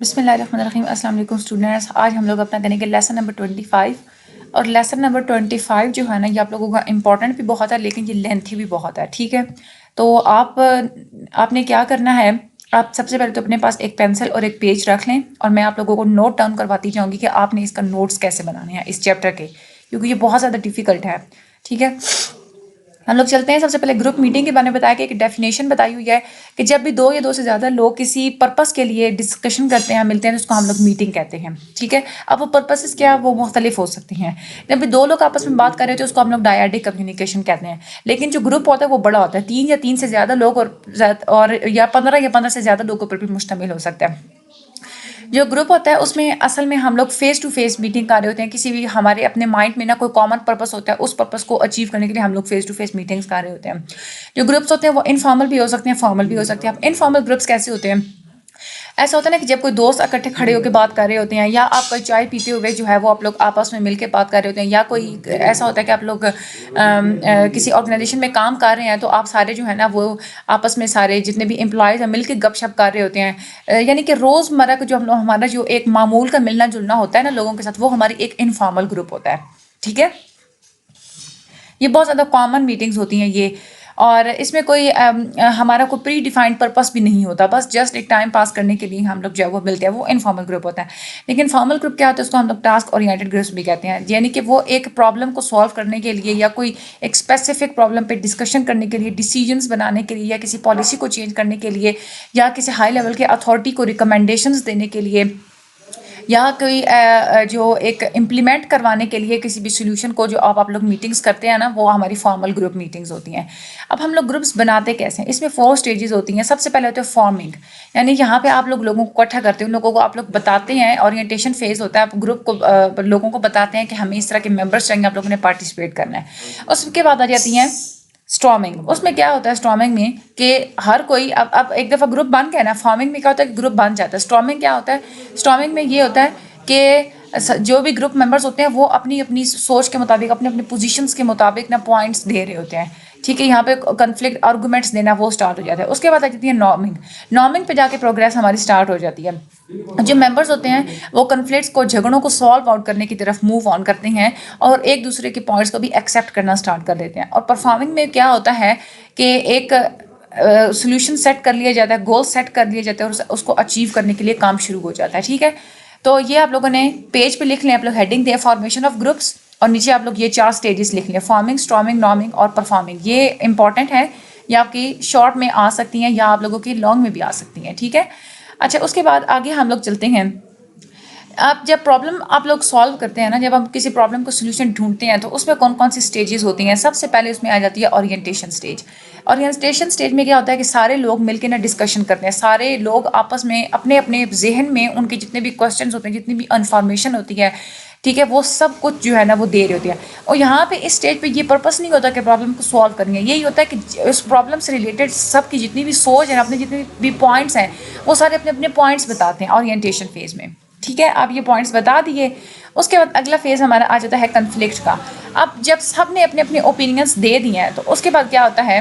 بسم اللہ الرحمن الرحیم. السلام علیکم اسٹوڈنٹس. آج ہم لوگ اپنا کریں گے لیسن نمبر 25. اور لیسن نمبر 25 جو ہے نا یہ آپ لوگوں کا امپورٹنٹ بھی بہت ہے لیکن یہ لینتھی بھی بہت ہے. ٹھیک ہے, تو آپ نے کیا کرنا ہے, آپ سب سے پہلے تو اپنے پاس ایک پینسل اور ایک پیج رکھ لیں اور میں آپ لوگوں کو نوٹ ڈاؤن کرواتی جاؤں گی کہ آپ نے اس کا نوٹس کیسے بنانے ہیں اس چیپٹر کے, کیونکہ یہ بہت زیادہ ڈیفیکلٹ ہے. ٹھیک ہے, ہم لوگ چلتے ہیں. سب سے پہلے گروپ میٹنگ کے بارے میں بتایا کہ ایک ڈیفینیشن بتائی ہوئی ہے کہ جب بھی دو یا دو سے زیادہ لوگ کسی پرپس کے لیے ڈسکشن کرتے ہیں, ملتے ہیں, تو اس کو ہم لوگ میٹنگ کہتے ہیں. ٹھیک ہے, اب وہ پرپسز کیا وہ مختلف ہو سکتی ہیں. جب بھی دو لوگ آپس میں بات کر رہے ہوتے ہیں اس کو ہم لوگ ڈائیڈک کمیونیکیشن کہتے ہیں. لیکن جو گروپ ہوتا ہے وہ بڑا ہوتا ہے, 3 یا 3 سے زیادہ لوگ اور یا 15 سے زیادہ لوگوں پر بھی مشتمل ہو سکتا ہے. جو گروپ ہوتا ہے اس میں اصل میں ہم لوگ فیس ٹو فیس میٹنگ کر رہے ہوتے ہیں. کسی بھی ہمارے اپنے مائنڈ میں نا کوئی کامن پرپس ہوتا ہے, اس پرپس کو اچیو کرنے کے لیے ہم لوگ فیس ٹو فیس میٹنگس کر رہے ہوتے ہیں. جو گروپس ہوتے ہیں وہ انفارمل بھی ہو سکتے ہیں, فارمل بھی ہو سکتے ہیں. اب انفارمل گروپس کیسے ہوتے ہیں, ایسا ہوتا ہے نا کہ جب کوئی دوست اکٹھے کھڑے ہو کے بات کر رہے ہوتے ہیں, یا آپ کوئی چائے پیتے ہوئے جو ہے وہ آپ لوگ آپس میں مل کے بات کر رہے ہوتے ہیں, یا کوئی ایسا ہوتا ہے کہ آپ لوگ کسی آرگنائزیشن میں کام کر رہے ہیں تو آپ سارے جو ہے نا وہ آپس میں سارے جتنے بھی امپلائیز ہیں مل کے گپ شپ کر رہے ہوتے ہیں. یعنی کہ روزمرہ کا جو ہمارا جو ایک معمول کا ملنا جلنا ہوتا ہے نا لوگوں کے ساتھ, وہ ہماری ایک انفارمل گروپ ہوتا ہے. ٹھیک ہے, یہ بہت زیادہ کامن میٹنگز ہوتی ہیں یہ, اور اس میں کوئی ہمارا کوئی پری ڈیفائنڈ پرپس بھی نہیں ہوتا, بس جسٹ ایک ٹائم پاس کرنے کے لیے ہم لوگ جو ہے وہ ملتے ہیں. وہ انفارمل گروپ ہوتا ہے. لیکن فارمل گروپ کیا ہوتا ہے, اس کو ہم لوگ ٹاسک اورینٹڈ گروپس بھی کہتے ہیں. یعنی کہ وہ ایک پرابلم کو سالو کرنے کے لیے یا کوئی ایک اسپیسیفک پرابلم پہ ڈسکشن کرنے کے لیے, ڈیسیجنس بنانے کے لیے, یا کسی پالیسی کو چینج کرنے کے لیے, یا کسی ہائی لیول کے اتھارٹی کو ریکمنڈیشنز دینے کے لیے, یا کوئی جو ایک امپلیمنٹ کروانے کے لیے کسی بھی سولوشن کو جو آپ لوگ میٹنگس کرتے ہیں نا, وہ ہماری فارمل گروپ میٹنگز ہوتی ہیں. اب ہم لوگ گروپس بناتے کیسے ہیں, اس میں 4 اسٹیجز ہوتی ہیں. سب سے پہلے ہوتے ہیں فارمنگ, یعنی یہاں پہ آپ لوگوں کو اکٹھا کرتے ہیں, ان لوگوں کو آپ لوگ بتاتے ہیں. اورینٹیشن فیز ہوتا ہے, آپ گروپ کو لوگوں کو بتاتے ہیں کہ ہمیں اس طرح کے ممبرس چاہیے, آپ لوگوں نے پارٹیسپیٹ کرنا ہے. اس کے بعد آ جاتی ہیں اسٹارمنگ. اس میں کیا ہوتا ہے اسٹارمنگ میں کہ ہر کوئی اب ایک دفعہ گروپ بن گیا نا, فارمنگ میں کیا ہوتا ہے کہ گروپ بن جاتا ہے. اسٹارمنگ کیا ہوتا ہے, اسٹارمنگ میں یہ ہوتا ہے کہ جو بھی گروپ ممبرس ہوتے ہیں وہ اپنی اپنی سوچ کے مطابق, اپنے اپنے پوزیشنس کے مطابق نا پوائنٹس دے رہے ہوتے ہیں. ٹھیک ہے, یہاں پہ کنفلکٹ آرگومنٹس دینا وہ اسٹارٹ ہو جاتا ہے. اس کے بعد آ جاتی ہے نارمنگ. نارمنگ پہ جا کے پروگریس ہماری اسٹارٹ ہو جاتی ہے. جو ممبرس ہوتے ہیں وہ کنفلکٹس کو, جھگڑوں کو سالو آؤٹ کرنے کی طرف موو آن کرتے ہیں, اور ایک دوسرے کے پوائنٹس کو بھی ایکسیپٹ کرنا اسٹارٹ کر دیتے ہیں. اور پرفارمنگ میں کیا ہوتا ہے کہ ایک سولوشن سیٹ کر لیا جاتا ہے, گول سیٹ کر لیا جاتا ہے, اور اس کو اچیو کرنے کے لیے کام شروع ہو جاتا ہے. ٹھیک ہے, تو یہ آپ لوگوں نے پیج پہ لکھ لیں, آپ لوگ ہیڈنگ دیں فارمیشن آف گروپس, اور نیچے آپ لوگ یہ 4 اسٹیجز لکھ لیں, فارمنگ, اسٹارمنگ, نارمنگ اور پرفارمنگ. یہ امپورٹنٹ ہے, یہ آپ کی شارٹ میں آ سکتی ہیں یا آپ لوگوں کی لانگ میں بھی آ سکتی ہیں. ٹھیک ہے, اچھا اس کے بعد آگے ہم لوگ چلتے ہیں. آپ جب پرابلم آپ لوگ سالو کرتے ہیں نا, جب ہم کسی پرابلم کو سولوشن ڈھونڈتے ہیں تو اس میں کون کون سی اسٹیجز ہوتی ہیں. سب سے پہلے اس میں آ جاتی ہے اورینٹیشن اسٹیج. اورینٹیشن اسٹیج میں کیا ہوتا ہے کہ سارے لوگ مل کے نا ڈسکشن کرتے ہیں. سارے لوگ آپس میں اپنے اپنے ذہن میں ان کے جتنے بھی کوشچنز ہوتے ہیں, جتنی بھی انفارمیشن ہوتی ہے, ٹھیک ہے, وہ سب کچھ جو ہے نا وہ دے رہے ہوتے ہیں. اور یہاں پہ اس اسٹیج پہ یہ پرپس نہیں ہوتا کہ پرابلم کو سالو کرنی ہے, یہی ہوتا ہے کہ اس پرابلم سے ریلیٹڈ سب کی جتنی بھی سوچ ہے, اپنے جتنے بھی پوائنٹس ہیں, وہ سارے اپنے اپنے پوائنٹس بتاتے ہیں اورینٹیشن فیز میں. ٹھیک ہے, آپ یہ پوائنٹس بتا دیے. اس کے بعد اگلا فیز ہمارا آ جاتا ہے کنفلکٹ کا. اب جب سب نے اپنے اپنے اوپینینس دے دیے ہیں تو اس کے بعد کیا ہوتا ہے,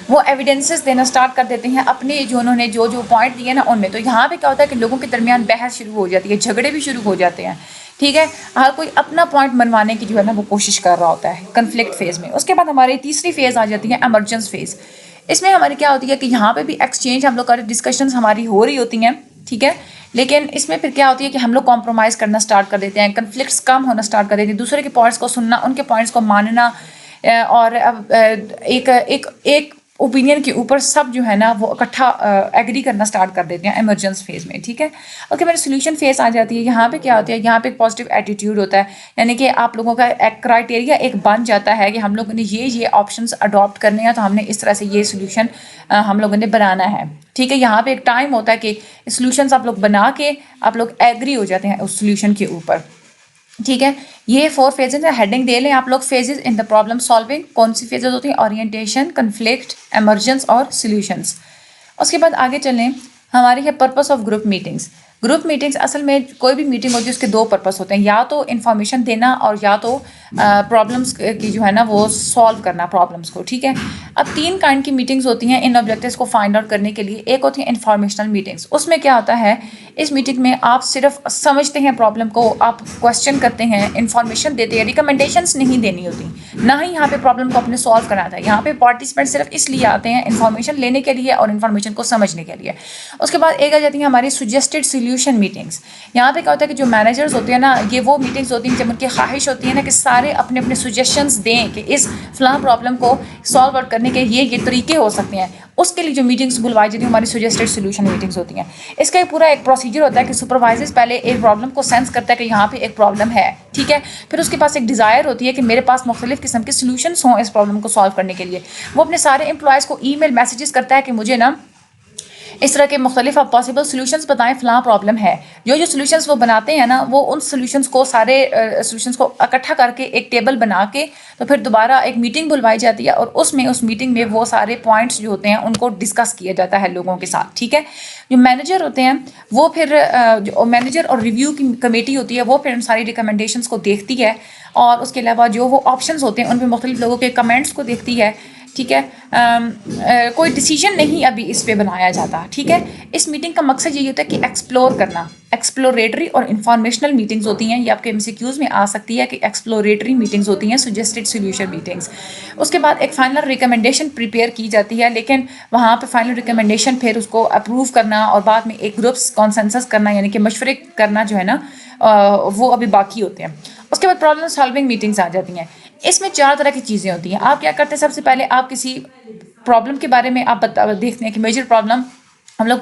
وہ ایویڈنسز دینا اسٹارٹ کر دیتے ہیں اپنے جو انہوں نے جو پوائنٹ دیے نا ان میں. تو یہاں پہ کیا ہوتا ہے کہ لوگوں کے درمیان بحث شروع ہو جاتی ہے, جھگڑے بھی شروع ہو جاتے ہیں. ٹھیک ہے, ہر کوئی اپنا پوائنٹ منوانے کی جو ہے نا وہ کوشش کر رہا ہوتا ہے کنفلکٹ فیز میں. اس کے بعد ہماری تیسری فیز آ جاتی ہے ایمرجنس فیز. اس میں ہماری کیا ہوتی ہے کہ یہاں پہ بھی ایکسچینج ہم لوگ کا ڈسکشنز ہماری ہو رہی ہوتی ہیں. ٹھیک ہے, لیکن اس میں پھر کیا ہوتی ہے کہ ہم لوگ کمپرومائز کرنا اسٹارٹ کر دیتے ہیں, کنفلکٹس کم ہونا اسٹارٹ کر دیتے ہیں, دوسرے کے پوائنٹس کو سننا, ان کے پوائنٹس کو ماننا, اور ایک اوپینین کے اوپر سب جو ہے نا وہ اکٹھا ایگری کرنا اسٹارٹ کر دیتے ہیں ایمرجنس فیز میں. ٹھیک ہے, اس کے بعد سولوشن فیز آ جاتی ہے. یہاں پہ کیا ہوتا ہے, یہاں پہ ایک پازیٹیو ایٹیٹیوڈ ہوتا ہے, یعنی کہ آپ لوگوں کا ایک کرائٹیریا ایک بن جاتا ہے کہ ہم لوگوں نے یہ آپشنس اڈاپٹ کرنے ہیں, تو ہم نے اس طرح سے یہ سولوشن ہم لوگوں نے بنانا ہے. ٹھیک ہے, یہاں پہ ایک ٹائم ہوتا ہے کہ سولوشنس آپ لوگ بنا کے آپ لوگ ایگری ہو جاتے ہیں اس سولوشن کے اوپر. ٹھیک ہے, یہ 4 فیزز ہیں. ہیڈنگ دے لیں آپ لوگ, phases in the problem solving. کون سی فیزز ہوتی ہیں, اورینٹیشن, کنفلکٹ, ایمرجنس اور سولوشنس. اس کے بعد آگے چلیں, ہماری ہے purpose of group meetings. Group meetings اصل میں کوئی بھی میٹنگ ہوتی ہے اس کے دو پرپس ہوتے ہیں, یا تو انفارمیشن دینا اور یا تو پرابلمس کی جو ہے نا وہ سالو کرنا پرابلمس کو, ٹھیک ہے. اب 3 کائنڈ کی میٹنگس ہوتی ہیں ان آبجیکٹیوز کو فائنڈ آؤٹ کرنے کے لیے. ایک ہوتی ہیں انفارمیشنل میٹنگس, اس میں کیا ہوتا ہے اس میٹنگ میں آپ صرف سمجھتے ہیں پرابلم کو, آپ کویشچن کرتے ہیں, انفارمیشن دیتے ہیں, ریکمنڈیشنس نہیں دینی ہوتی, نہ ہی یہاں پہ پرابلم کو اپنے سالو کرنا تھا. یہاں پہ پارٹیسپینٹ صرف اس لیے آتے ہیں انفارمیشن لینے کے لیے اور انفارمیشن کو سمجھنے کے لیے. اس کے بعد ایک آ جاتی ہیں ہماری سجیسٹڈ سلیوشن میٹنگس. یہاں پہ کیا ہوتا ہے کہ جو مینیجرز ہوتے ہیں نا, یہ وہ میٹنگس ہوتی ہیں جب ان کی خواہش ہوتی ہے نا کہ سارے اپنے اپنے سجیشنز دیں کہ اس فلاں پرابلم کو سالو آؤٹ کرنے کے یہ طریقے ہو سکتے ہیں. اس کے لیے جو میٹنگس بلوائی جاتی ہیں ہماری سجیسٹڈ سلیوشن میٹنگس ہوتی ہیں. اس کا ایک پورا ایک پروسیجر ہوتا ہے کہ سپروائزر پہلے ایک پرابلم کو سینس کرتا ہے کہ یہاں پہ ایک پرابلم ہے, ٹھیک ہے. پھر اس کے پاس ایک ڈیزائر ہوتی ہے کہ میرے پاس مختلف قسم کے سولوشنس ہوں اس پرابلم کو سالو کرنے کے لیے. وہ اپنے سارے امپلائیز کو ای میل میسیجز کرتا ہے کہ مجھے نا اس طرح کے مختلف آپ پاسبل سولوشنس بتائیں, فلاں پرابلم ہے. جو سولوشنس وہ بناتے ہیں نا, وہ ان سولوشنس کو سارے سولوشنس کو اکٹھا کر کے ایک ٹیبل بنا کے تو پھر دوبارہ ایک میٹنگ بلوائی جاتی ہے, اور اس میٹنگ میں وہ سارے پوائنٹس جو ہوتے ہیں ان کو ڈسکس کیا جاتا ہے لوگوں کے ساتھ, ٹھیک ہے. جو مینیجر ہوتے ہیں وہ پھر جو مینیجر اور ریویو کی کمیٹی ہوتی ہے وہ پھر ان ساری ریکمنڈیشنس کو دیکھتی ہے, اور اس کے علاوہ جو وہ آپشنس ہوتے ہیں ان پہ مختلف لوگوں کے کمنٹس کو دیکھتی ہے, ٹھیک ہے. کوئی ڈیسیجن نہیں ابھی اس پہ بنایا جاتا, ٹھیک ہے. اس میٹنگ کا مقصد یہی ہوتا ہے کہ ایکسپلور کرنا. ایکسپلوریٹری اور انفارمیشنل میٹنگز ہوتی ہیں, یہ آپ کے MCQs میں آ سکتی ہے کہ ایکسپلوریٹری میٹنگز ہوتی ہیں سجیسٹڈ سلیوشن میٹنگز. اس کے بعد ایک فائنل ریکمنڈیشن پریپیئر کی جاتی ہے, لیکن وہاں پہ فائنل ریکمنڈیشن پھر اس کو اپروو کرنا اور بعد میں ایک گروپس کانسنسس کرنا یعنی کہ مشورے کرنا جو ہے نا وہ ابھی باقی ہوتے ہیں. اس کے بعد پرابلم سالونگ میٹنگز آ جاتی ہیں. اس میں 4 طرح کی چیزیں ہوتی ہیں. آپ کیا کرتے ہیں, سب سے پہلے آپ کسی پرابلم کے بارے میں آپ دیکھتے ہیں کہ میجر پرابلم ہم لوگ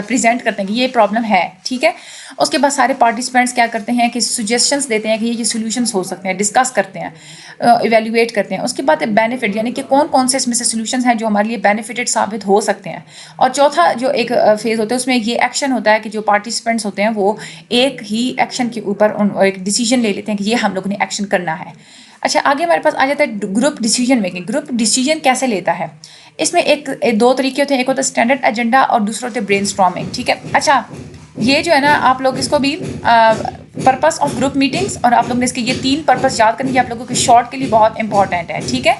پریزنٹ کرتے ہیں کہ یہ پرابلم ہے, ٹھیک ہے. اس کے بعد سارے پارٹیسپینٹس کیا کرتے ہیں کہ سجیشنس دیتے ہیں کہ یہ سولوشنس ہو سکتے ہیں, ڈسکس کرتے ہیں, ایویلیویٹ کرتے ہیں. اس کے بعد بینیفٹ یعنی کہ کون سے اس میں سے سولوشنس ہیں جو ہمارے لیے بینیفیٹڈ ثابت ہو سکتے ہیں. اور چوتھا جو ایک فیز ہوتا ہے اس میں یہ ایکشن ہوتا ہے کہ جو پارٹیسپینٹس ہوتے ہیں وہ ایک ہی ایکشن کے اوپر ایک ڈیسیجن لے لیتے ہیں کہ یہ ہم لوگوں نے ایکشن کرنا ہے. اچھا, آگے ہمارے پاس آ جاتا ہے group decision making. Group decision کیسے لیتا ہے, اس میں 2 طریقے ہوتے ہیں, ایک ہوتا ہے اسٹینڈرڈ ایجنڈا اور دوسرا ہوتا ہے برین اسٹارمنگ, ٹھیک ہے. اچھا, یہ جو ہے نا آپ لوگ اس کو بھی پرپس آف گروپ میٹنگس, اور آپ لوگ نے اس کے یہ 3 پرپس یاد کریں گے, آپ لوگوں کے شارٹ کے لیے بہت امپورٹنٹ ہے, ٹھیک ہے.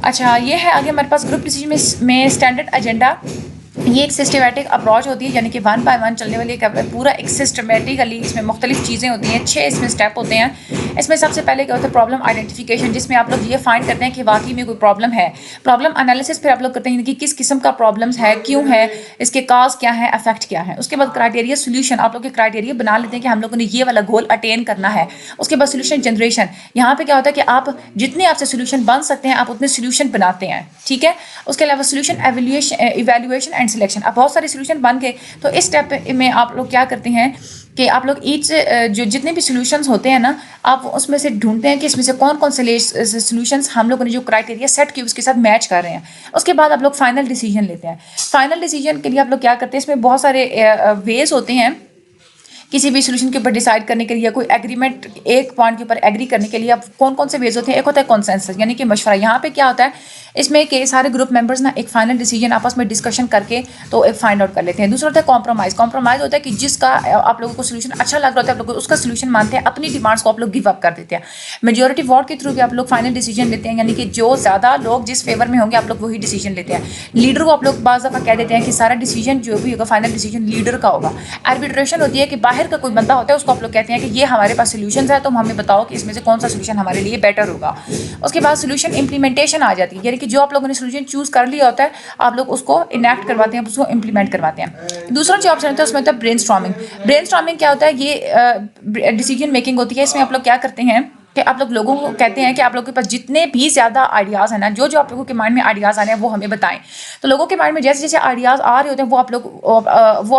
اچھا, یہ ہے آگے ہمارے پاس گروپ ڈیسیجن میں اسٹینڈرڈ ایجنڈا. یہ ایک سسٹمیٹک اپروچ ہوتی ہے یعنی کہ 1 by 1 چلنے والی پورا ایک سسٹمیٹیکلی اس میں مختلف چیزیں ہوتی ہیں, 6 اس میں اسٹیپ ہوتے ہیں. اس میں سب سے پہلے کیا ہوتا ہے پرابلم آئیڈینٹیفیکیشن, جس میں آپ لوگ یہ فائنڈ کرتے ہیں کہ واقعی میں کوئی پرابلم ہے. پرابلم انالیسس پھر آپ لوگ کرتے ہیں کہ کس قسم کا پرابلمس ہے, کیوں ہے, اس کے کاز کیا ہے, افیکٹ کیا ہے. اس کے بعد کرائٹیریا سولوشن, آپ لوگ کے کرائٹیریا بنا لیتے ہیں کہ ہم لوگوں نے یہ والا گول اٹین کرنا ہے. اس کے بعد سولوشن جنریشن, یہاں پہ کیا ہوتا ہے کہ آپ جتنے آپ سے سولوشن بن سکتے ہیں آپ اتنے سولوشن بناتے ہیں, ٹھیک ہے. اس کے علاوہ سولوشن ایویلیویشن اینڈ سلیکشن, اب بہت سارے سولوشن بن گئے تو اس اسٹیپ میں آپ لوگ کیا کرتے ہیں کہ آپ لوگ ایچ جو جتنے بھی سولوشنز ہوتے ہیں نا, آپ اس میں سے ڈھونڈتے ہیں کہ اس میں سے کون سے سولوشنز ہم لوگوں نے جو کرائٹیریا سیٹ کی اس کے ساتھ میچ کر رہے ہیں. اس کے بعد آپ لوگ فائنل ڈیسیجن لیتے ہیں. فائنل ڈیسیجن کے لیے آپ لوگ کیا کرتے ہیں, اس میں بہت سارے ویز ہوتے ہیں کسی بھی سولوشن کے اوپر ڈیسائیڈ کرنے کے لیے, کوئی ایگریمنٹ ایک پوائنٹ کے اوپر ایگری کرنے کے لیے. اب کون سے ویز ہوتے ہیں, ایک ہوتا ہے کنسنسس یعنی کہ مشورہ. یہاں پہ کیا ہوتا ہے اس میں کہ سارے گروپ ممبرز نا ایک فائنل ڈیسیجن آپس میں ڈسکشن کر کے تو ایک فائنڈ آؤٹ کر لیتے ہیں. دوسرا ہوتا ہے کمپرومائز. کمپرومائز ہوتا ہے کہ جس کا آپ لوگوں کو سولوشن اچھا لگ رہا ہوتا ہے آپ لوگ اس کا سولوشن مانتے ہیں, اپنی ڈیمانڈس کو آپ لوگ گیو اپ کر دیتے ہیں. میجورٹی ووٹ کے تھرو بھی آپ لوگ فائنل ڈیسیجن لیتے ہیں یعنی کہ جو زیادہ لوگ جس فیور میں ہوں گے آپ لوگ وہی ڈیسیجن لیتے ہیں. لیڈر کو آپ لوگ بعض دفعہ کہہ دیتے ہیں کہ سارا ڈیسیجن جو بھی ہوگا فائنل ڈیسیجن لیڈر کا ہوگا. آربیٹریشن ہوتی ہے کہ باہر کا کوئی بندہ ہوتا ہے اس کو آپ لوگ کہتے ہیں کہ یہ ہمارے پاس سولوشنز ہے, تم ہمیں بتاؤ کہ اس میں سے کون سا سولوشن ہمارے لیے بیٹر ہوگا. اس کے بعد سولوشن امپلیمنٹیشن آ جاتی ہے یعنی کہ جو آپ لوگوں نے سولوشن چوز کر لیا ہوتا ہے آپ لوگ اس کو انیکٹ کرواتے ہیں, اس کو امپلیمنٹ کرواتے ہیں. دوسرا جو آپشن ہوتا ہے اس میں ہوتا ہے برین اسٹارمنگ. برین اسٹارمنگ کیا ہوتا ہے, یہ ڈیسیجن میکنگ ہوتی ہے. اس میں آپ لوگ کیا کرتے ہیں کہ آپ لوگوں کو کہتے ہیں کہ آپ لوگوں کے پاس جتنے بھی زیادہ آئیڈیاز ہیں نا, جو آپ لوگوں کے مائنڈ میں آئیڈیاز آ رہے ہیں وہ ہمیں بتائیں. تو لوگوں کے مائنڈ میں جیسے آئیڈیاز آ رہے ہوتے ہیں وہ آپ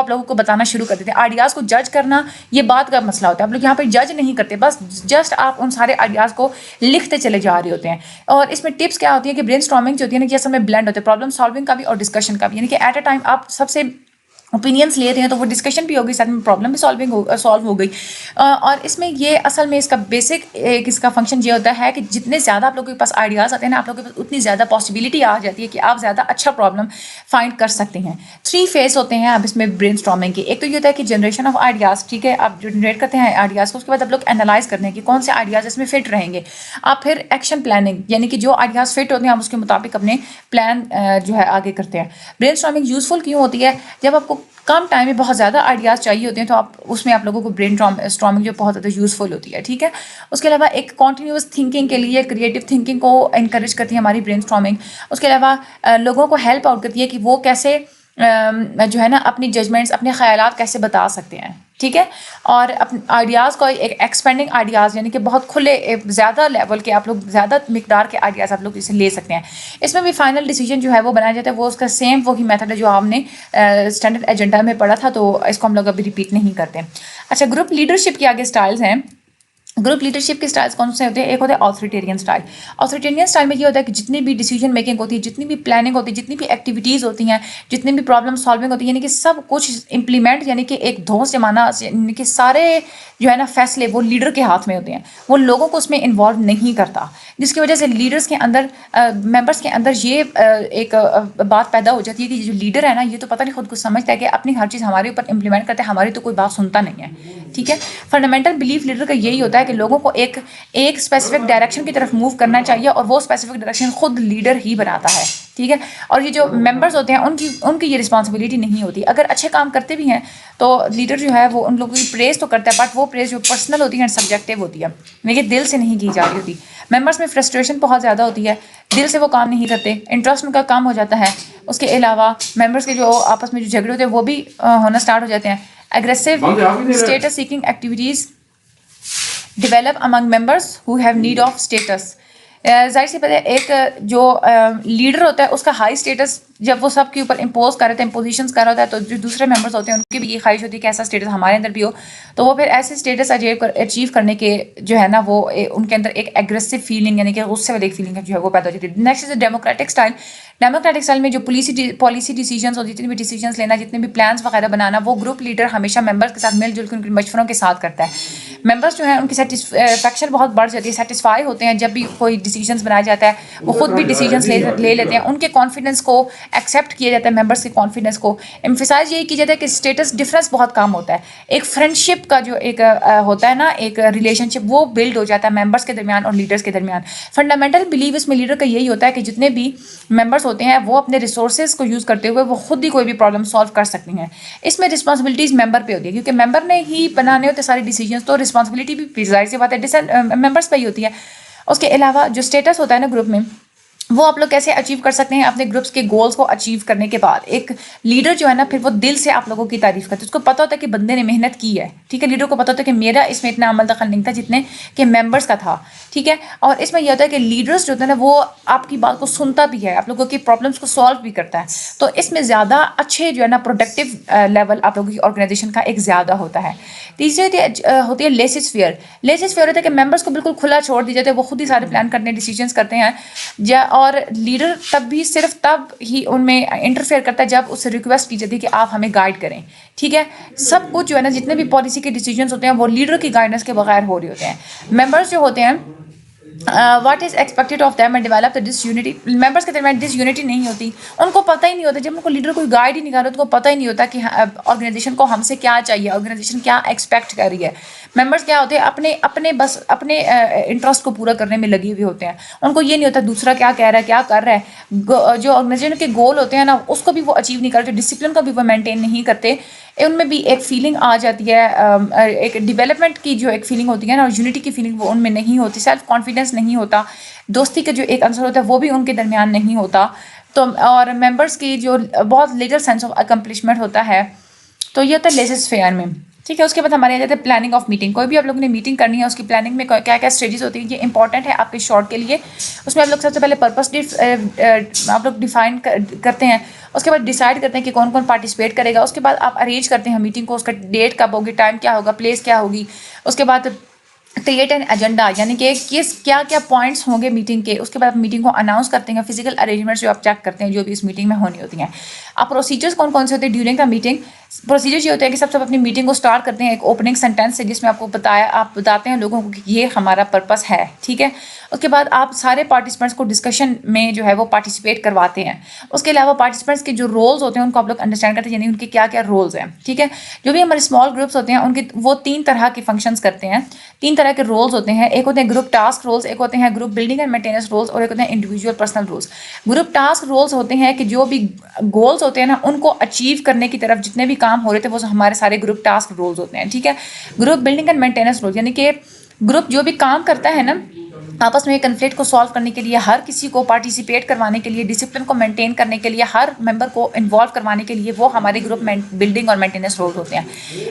لوگوں کو بتانا شروع کر دیتے ہیں. آئیڈیاز کو جج کرنا یہ بات کا مسئلہ ہوتا ہے. آپ لوگ یہاں پہ جج نہیں کرتے, بس جسٹ آپ ان سارے آئیڈیاز کو لکھتے چلے جا رہے ہوتے ہیں. اور اس میں ٹپس کیا ہوتی ہے کہ برین اسٹارمنگ جو ہوتی ہے نا, یہ اصل میں بلینڈ ہوتے ہیں پرابلم سالونگ کا بھی اور ڈسکشن کا بھی, یعنی کہ ایٹ اے ٹائم آپ سب سے اوپینینس لے رہے ہیں تو وہ ڈسکشن بھی ہوگی، ساتھ میں پرابلم بھی سالو ہو گئی. اور اس میں یہ اصل میں اس کا بیسک ایک اس کا فنکشن یہ ہوتا ہے کہ جتنے زیادہ آپ لوگوں کے پاس آئیڈیاز آتے ہیں نا، آپ لوگوں کے پاس اتنی زیادہ پاسبلٹی آ جاتی ہے کہ آپ زیادہ اچھا پرابلم فائنڈ کر سکتے ہیں. 3 فیز ہوتے ہیں اب اس میں برین اسٹارمنگ کے. ایک تو یہ ہوتا ہے کہ جنریشن آف آئیڈیاز، ٹھیک ہے، آپ جو جنریٹ کرتے ہیں آئیڈیاز کو، اس کے بعد آپ لوگ انالائز کرتے ہیں کہ کون سے آئیڈیاز اس میں فٹ رہیں گے. آپ پھر ایکشن پلاننگ، یعنی کہ جو آئیڈیاز فٹ ہوتے ہیں آپ اس کے مطابق اپنے پلان جو ہے آگے کرتے ہیں. برین اسٹارمنگ یوزفل کیوں ہوتی ہے؟ جب آپ کو کم ٹائم میں بہت زیادہ آئیڈیاز چاہیے ہوتے ہیں تو اس میں آپ لوگوں کو برین اسٹارمنگ جو بہت زیادہ یوزفل ہوتی ہے، ٹھیک ہے. اس کے علاوہ ایک کنٹینیوس تھنکنگ کے لیے کریٹو تھنکنگ کو انکریج کرتی ہے ہماری برین اسٹارمنگ. اس کے علاوہ لوگوں کو ہیلپ آؤٹ کرتی ہے کہ وہ کیسے جو ہے نا اپنی ججمنٹس، اپنے خیالات کیسے بتا سکتے ہیں، ٹھیک ہے. اور اپنے آئیڈیاز کو ایک ایکسپینڈنگ آئیڈیاز، یعنی کہ بہت کھلے زیادہ لیول کے آپ لوگ زیادہ مقدار کے آئیڈیاز آپ لوگ اسے لے سکتے ہیں. اس میں بھی فائنل ڈیسیجن جو ہے وہ بنایا جاتا ہے، وہ اس کا سیم وہی میتھڈ ہے جو ہم نے اسٹینڈرڈ ایجنڈا میں پڑھا تھا، تو اس کو ہم لوگ ابھی ریپیٹ نہیں کرتے. اچھا، گروپ لیڈرشپ کے آگے اسٹائلز ہیں. گروپ لیڈرشپ کے اسٹائلس کون سے ہوتے ہیں؟ ایک ہوتا ہے آتھوریٹیرین اسٹائل. آتھوریٹیرین اسٹائل میں یہ ہوتا ہے کہ جتنی بھی ڈیسیجن میکنگ ہوتی ہے، جتنی بھی پلاننگ ہوتی ہے، جتنی بھی ایکٹیویٹیز ہوتی ہیں، جتنی بھی پرابلم سالونگ ہوتی ہے، یعنی کہ سب کچھ امپلیمنٹ، یعنی کہ ایک دھوس جمانا، یعنی کہ سارے جو ہے نا فیصلے وہ لیڈر کے ہاتھ میں ہوتے ہیں. وہ لوگوں کو اس میں انوالو نہیں کرتا، جس کی وجہ سے لیڈرس کے اندر، ممبرس کے اندر یہ ایک بات پیدا ہو جاتی ہے کہ یہ جو لیڈر ہے نا، یہ تو پتہ نہیں خود کو سمجھتا ہے کہ اپنی ہر چیز ہمارے اوپر امپلیمنٹ کرتے ہیں، ہماری تو کوئی بات سنتا نہیں ہے، ٹھیک ہے. فنڈامنٹل بلیف لیڈر کا یہی ہوتا ہے کہ لوگوں کو ایک اسپیسیفک ڈائریکشن کی طرف موو کرنا چاہیے، اور وہ اسپیسیفک ڈائریکشن خود لیڈر ہی بناتا ہے، ٹھیک ہے. اور یہ جو ممبرس ہوتے ہیں ان کی یہ رسپانسبلٹی نہیں ہوتی. اگر اچھے کام کرتے بھی ہیں تو لیڈر جو ہے وہ ان لوگوں کی پریز تو کرتا ہے، بٹ وہ پریز جو پرسنل ہوتی ہے سبجیکٹیو ہوتی ہے، لیکن دل سے نہیں کی جا رہی ہوتی. ممبرس میں فرسٹریشن بہت زیادہ ہوتی ہے، دل سے وہ کام نہیں کرتے، انٹرسٹ ان کا کام ہو جاتا ہے. اس کے علاوہ ممبرس کے جو آپس میں جو جھگڑے ہوتے ہیں وہ بھی ہونا سٹارٹ ہو جاتے ہیں. Aggressive status seeking activities develop among members who have need of status. ظاہر سی بات ہے، ایک جو لیڈر ہوتا ہے اس کا ہائی اسٹیٹس جب وہ سب کے اوپر امپوز کر رہے تھے، امپوزیشنس کر رہا ہوتا ہے، تو جو دوسرے ممبرس ہوتے ہیں ان کی بھی یہ خواہش ہوتی ہے کہ ایسا اسٹیٹس ہمارے اندر بھی ہو. تو وہ پھر ایسے اسٹیٹس اچیو کرنے کے جو ہے نا وہ ان کے اندر ایک ایگریسو فیلنگ، یعنی کہ غصے والی ایک فیلنگ جو ہے وہ پیدا ہو جاتی ہے. Next is democratic style. Democratic style میں جو پالیسی ڈیسیجنس اور جتنے بھی ڈیسیجنس لینا، جتنے بھی پلانس وغیرہ بنانا، وہ گروپ لیڈر ہمیشہ ممبرس کے ساتھ مل جل کے ان کے مشوروں کے ساتھ کرتا ہے. ممبرس جو ہیں ان کی سیٹسفیکشن بہت بڑھ جاتی ہے، سیٹسفائی ہوتے ہیں جب بھی کوئی ڈیسیجنس بنایا جاتا ہے، وہ خود بھی ڈیسیجنس لے لیتے ہیں. ان کے کانفیڈنس کو ایکسیپٹ کیا جاتا ہے، ممبرس کے کانفیڈنس کو ایمفیسائز یہی کیا جاتا ہے کہ اسٹیٹس ڈفرینس بہت کم ہوتا ہے. ایک فرینڈشپ کا جو ایک ہوتا ہے نا، ایک ریلیشن شپ، وہ بلڈ ہو جاتا ہے ممبرس کے درمیان اور لیڈرس کے درمیان. فنڈامنٹل بلیو اس میں لیڈر کا یہی ہوتا ہے کہ جتنے بھی ممبرس ہوتے ہیں وہ اپنے ریسورسز کو یوز کرتے ہوئے وہ خود ہی کوئی بھی پرابلم سالو کر سکتی ہیں. اس میں رسپانسبلٹیز ممبر پہ ہوتی ہے، کیونکہ ممبر نے ہی بنانے ہوتے سارے ڈیسیجنس، تو رسپانسبلٹی بھی ظاہر سی بات ہے ممبرس پہ ہی ہوتی ہے. اس کے علاوہ جو اسٹیٹس ہوتا ہے نا گروپ میں، وہ آپ لوگ کیسے اچیو کر سکتے ہیں اپنے گروپس کے گولز کو اچیو کرنے کے بعد. ایک لیڈر جو ہے نا پھر وہ دل سے آپ لوگوں کی تعریف کرتا ہے، اس کو پتہ ہوتا ہے کہ بندے نے محنت کی ہے، ٹھیک ہے. لیڈر کو پتہ ہوتا ہے کہ میرا اس میں اتنا عمل دخل نہیں تھا جتنے کہ ممبرس کا تھا، ٹھیک ہے. اور اس میں یہ ہوتا ہے کہ لیڈرس جو ہوتا ہے نا وہ آپ کی بات کو سنتا بھی ہے، آپ لوگوں کی پرابلمس کو سالو بھی کرتا ہے. تو اس میں زیادہ اچھے جو ہے نا پروڈکٹیو لیول آپ لوگوں کی آرگنائزیشن کا ایک زیادہ ہوتا ہے. تیسری ہوتی ہے لیسز فیئر. لیسز فیئر ہوتا ہے کہ ممبرس کو بالکل کھلا چھوڑ دی جاتا ہے، وہ خود ہی سارے پلان کرتے ہیں، ڈیسیجنس کرتے ہیں. اور لیڈر صرف تب ہی ان میں انٹرفیئر کرتا ہے جب اس سے ریکویسٹ کی جاتی ہے کہ آپ ہمیں گائیڈ کریں، ٹھیک ہے. سب کچھ جو ہے نا جتنے بھی پالیسی کے ڈیسیجنس ہوتے ہیں وہ لیڈر کی گائیڈنس کے بغیر ہو رہے ہوتے ہیں. ممبرس جو ہوتے ہیں what is expected of them and develop the disunity. Members کے درمیان ڈس یونٹی نہیں ہوتی، ان کو پتہ ہی نہیں ہوتا. جب ان کو لیڈر کوئی گائیڈ ہی نہیں کر رہا، تو ان کو پتہ ہی نہیں ہوتا کہ آرگنائزیشن کو ہم سے کیا چاہیے، آرگنائزیشن کیا ایکسپیکٹ کر رہی ہے. ممبرس کیا ہوتے ہیں اپنے انٹرسٹ کو پورا کرنے میں لگے ہوئے ہوتے ہیں. ان کو یہ نہیں ہوتا دوسرا کیا کہہ رہا ہے، کیا کر رہا ہے. جو آرگنائزیشن کے گول ہوتے ہیں نا اس کو بھی وہ اچیو نہیں کرتے، ڈسپلن کو بھی وہ مینٹین نہیں کرتے. ان میں بھی ایک فیلنگ آ جاتی ہے، ایک ڈیولپمنٹ کی جو ایک فیلنگ ہوتی ہے نا، اور یونٹی کی فیلنگ وہ ان میں نہیں ہوتی. سیلف کانفیڈنس نہیں ہوتا، دوستی کا جو ایک عنصر ہوتا ہے وہ بھی ان کے درمیان نہیں ہوتا. تو اور ممبرس کی جو بہت لیٹل سینس آف اکمپلشمنٹ ہوتا ہے. تو یہ ہوتا ہے لیسز فیئر میں، ٹھیک ہے. اس کے بعد ہمارے آ جاتے ہیں پلاننگ آف میٹنگ. کوئی بھی آپ لوگوں نے میٹنگ کرنی ہے، اس کی پلاننگ میں کیا کیا اسٹیجز ہوتی ہیں، یہ امپورٹنٹ ہے آپ کے شارٹ کے لیے. اس میں آپ لوگ سب سے پہلے پرپس آپ لوگ ڈیفائن کرتے ہیں. اس کے بعد ڈیسائڈ کرتے ہیں کہ کون کون پارٹیسپیٹ کرے گا. اس کے بعد آپ ارینج کرتے ہیں میٹنگ کو، اس کا ڈیٹ کب ہوگی، ٹائم کیا ہوگا، پلیس کیا ہوگی. اس کے بعد کریٹ این ایجنڈا، یعنی کہ کیا کیا پوائنٹس ہوں گے میٹنگ کے. اس کے بعد میٹنگ کو اناؤنس کرتے ہیں. فزیکل ارینجمنٹس جو آپ چیک کرتے ہیں جو بھی اس میٹنگ میں ہونی ہوتی ہیں. آپ پروسیجرس کون کون سے ہوتے ہیں ڈیورنگ دا میٹنگ. پروسیجر یہ ہوتا ہے کہ سب اپنی میٹنگ کو سٹارٹ کرتے ہیں ایک اوپننگ سینٹینس سے جس میں آپ بتاتے ہیں لوگوں کو کہ یہ ہمارا پرپس ہے، ٹھیک ہے. اس کے بعد آپ سارے پارٹیسپینٹس کو ڈسکشن میں جو ہے وہ پارٹیسپیٹ کرواتے ہیں. اس کے علاوہ پارٹیسپینٹس کے جو رولز ہوتے ہیں ان کو آپ لوگ انڈرسٹینڈ کرتے ہیں، یعنی ان کے کیا کیا رولز ہیں، ٹھیک ہے. جو بھی ہمارے اسمال گروپس ہوتے ہیں ان کے وہ 3 طرح کے فنکشنز کرتے ہیں، 3 طرح کے رولز ہوتے ہیں. ایک ہوتے ہیں گروپ ٹاسک رولز، ایک ہوتے ہیں group building and maintenance roles, اور ایک ہوتے ہیں individual personal roles. Group task roles ہوتے ہیں کہ جو بھی گولز ہوتے ہیں نا ان کو اچیو کرنے کی طرف جتنے بھی کام ہو رہے تھے وہ ہمارے سارے گروپ ٹاسک رولز ہوتے ہیں، ٹھیک ہے. Group building and maintenance roles یعنی کہ گروپ جو بھی کام کرتا ہے نا آپس میں کنفلکٹ کو سالو کرنے کے لیے، ہر کسی کو پارٹیسپیٹ کروانے کے لیے، ڈسپلن کو مینٹین کرنے کے لیے، ہر ممبر کو انوالو کروانے کے لیے، وہ ہمارے گروپ بلڈنگ اور مینٹیننس رولز ہوتے ہیں.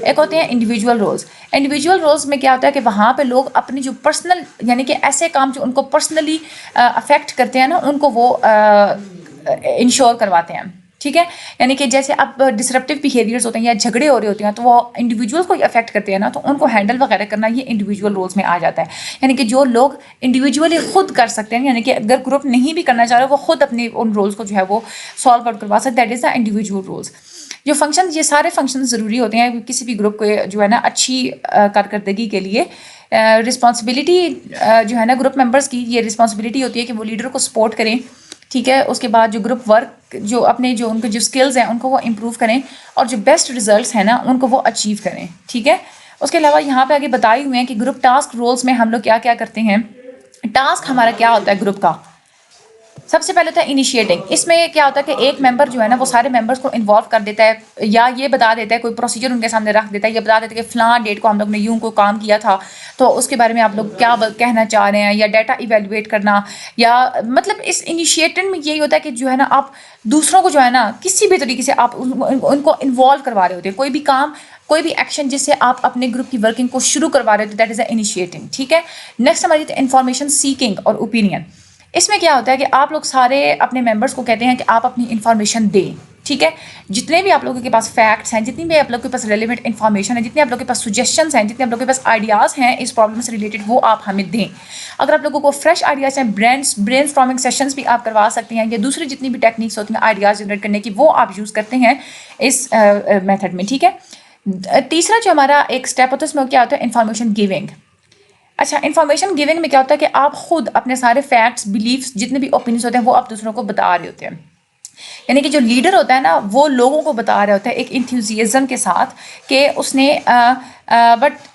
ایک ہوتے ہیں انڈیویجول رولز. انڈیویجول رولز میں کیا ہوتا ہے کہ وہاں پہ لوگ اپنی جو پرسنل یعنی کہ ایسے کام جو ان کو پرسنلی افیکٹ کرتے ہیں نا ان کو وہ انشور کرواتے ہیں، ٹھیک ہے. یعنی کہ جیسے اب ڈسرپٹیو بیہیویئرز ہوتے ہیں یا جھگڑے ہو رہے ہوتے ہیں تو وہ انڈیویجولس کو افیکٹ کرتے ہیں نا تو ان کو ہینڈل وغیرہ کرنا یہ انڈیویجول رولز میں آ جاتا ہے. یعنی کہ جو لوگ انڈیویجولی خود کر سکتے ہیں، یعنی کہ اگر گروپ نہیں بھی کرنا چاہ رہے وہ خود اپنے ان رولز کو جو ہے وہ سالو آؤٹ کروا سکتے، that is the individual roles. جو فنکشن یہ سارے فنکشن ضروری ہوتے ہیں کسی بھی گروپ کو جو ہے نا اچھی کارکردگی کے لیے. رسپانسبلٹی جو ہے نا گروپ ممبرس کی یہ رسپانسبلٹی ہوتی ہے کہ وہ لیڈر کو سپورٹ کریں، ٹھیک ہے. اس کے بعد جو گروپ ورک جو اپنے جو ان کے جو اسکلز ہیں ان کو وہ امپروو کریں اور جو بیسٹ ریزلٹس ہیں نا ان کو وہ اچیو کریں، ٹھیک ہے. اس کے علاوہ یہاں پہ آگے بتائے ہوئے ہیں کہ گروپ ٹاسک رولز میں ہم لوگ کیا کیا کرتے ہیں. ٹاسک ہمارا کیا ہوتا ہے گروپ کا، سب سے پہلے ہوتا ہے انیشیٹنگ. اس میں کیا ہوتا ہے کہ ایک ممبر جو ہے نا وہ سارے ممبرس کو انوالو کر دیتا ہے یا یہ بتا دیتا ہے کوئی پروسیجر ان کے سامنے رکھ دیتا ہے، یہ بتا دیتا ہے کہ فلاں ڈیٹ کو ہم لوگ نے یوں کو کام کیا تھا تو اس کے بارے میں آپ لوگ کیا کہنا چاہ رہے ہیں، یا ڈیٹا ایویلویٹ کرنا، یا مطلب اس انیشیٹنگ میں یہی ہوتا ہے کہ جو ہے نا آپ دوسروں کو جو ہے نا کسی بھی طریقے سے آپ ان کو انوالو کروا رہے ہوتے ہیں، کوئی بھی کام کوئی بھی ایکشن جس سے آپ اپنے گروپ کی ورکنگ کو شروع کروا رہے ہوتے ہیں، دیٹ از اے انیشیٹنگ، ٹھیک ہے. نیکسٹ ہماری انفارمیشن سیکنگ اور اوپینین. اس میں کیا ہوتا ہے کہ آپ لوگ سارے اپنے ممبرس کو کہتے ہیں کہ آپ اپنی انفارمیشن دیں، ٹھیک ہے. جتنے بھی آپ لوگوں کے پاس فیکٹس ہیں، جتنی بھی آپ لوگوں کے پاس ریلیونٹ انفارمیشن ہے، جتنے آپ لوگوں کے پاس سجیشنس ہیں، جتنے آپ لوگوں کے پاس آئیڈیاز ہیں اس پرابلم سے ریلیٹڈ وہ آپ ہمیں دیں. اگر آپ لوگوں کو فریش آئیڈیاز ہیں برین اسٹارمنگ سیشنز بھی آپ کروا سکتے ہیں، یا دوسری جتنی بھی ٹیکنیکس ہوتی ہیں آئیڈیاز جنریٹ کرنے کی وہ آپ یوز کرتے ہیں اس میتھڈ میں، ٹھیک ہے. تیسرا جو ہمارا ایک اسٹیپ ہوتا ہے اس میں کیا ہوتا ہے انفارمیشن گیونگ. اچھا انفارمیشن گیونگ میں کیا ہوتا ہے کہ آپ خود اپنے سارے فیکٹس بلیفس جتنے بھی اوپینینس ہوتے ہیں وہ آپ دوسروں کو بتا رہے ہوتے ہیں. یعنی کہ جو لیڈر ہوتا ہے نا وہ لوگوں کو بتا رہا ہوتا ہے ایک انتھوزیزم کے ساتھ کہ اس نے but